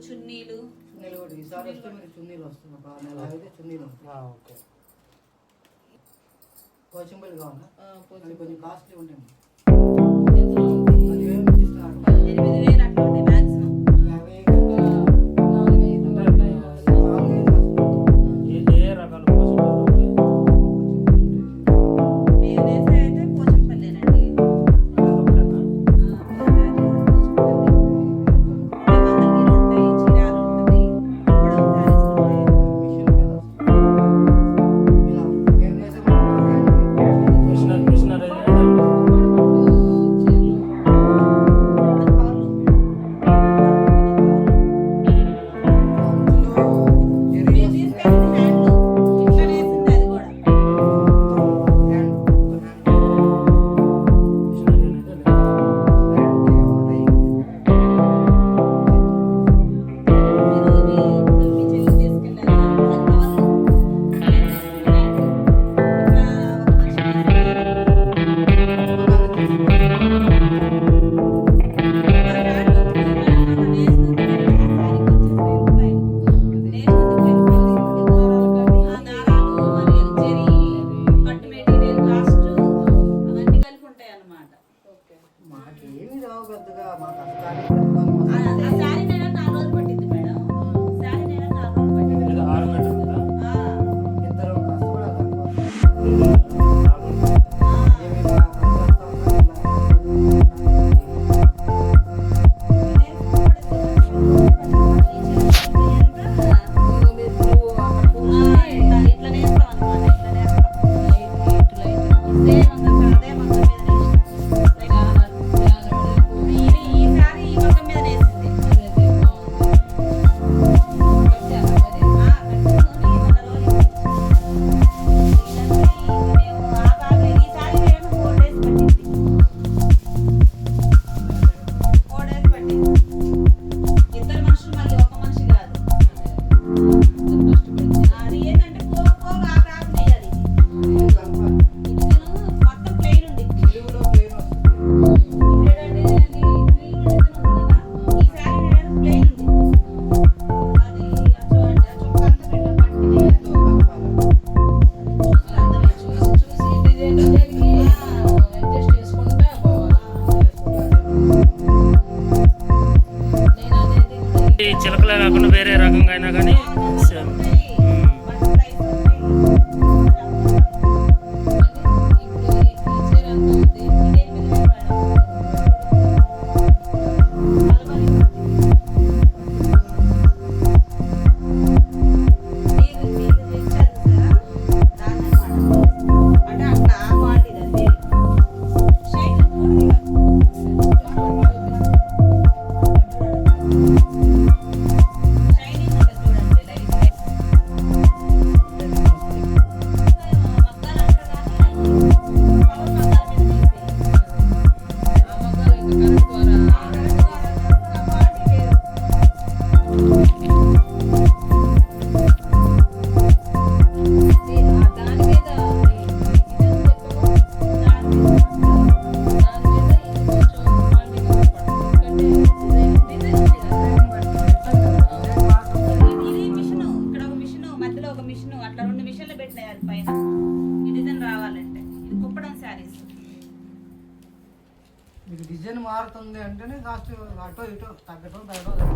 చున్నీలు కూడా ఈసారి వస్తే మీకు చున్నీలు వస్తుంది. ఒక నెల అయితే చున్నీలు ఉంటాయి. ఓకే. పోచంపల్లి కావాలా? అది కొంచెం కాస్ట్లీ ఉంటాయి. 10,000 నుంచి స్టార్ట్. 8,000 అట్లా ఉంటాయి మ్యాక్సిమం. ఏ రకాల పోచంపల్లి మేము వేసే అయితే పోచంపల్లేనండి. మాకేమి రావు పెద్దగా. మాకు ఇద్దరు చిలకలే కాకుండా వేరే రకంగా అయినా కానీ సేమ్. అట్లా 2 మిషన్లు పెట్టినాయి పైన ఈ డిజైన్ రావాలంటే. ఇది కుప్పడం శారీస్. మీకు డిజైన్ మారుతుంది అంటేనే కాస్ట్ అటో ఇటో తగ్గటం తగ్గడం.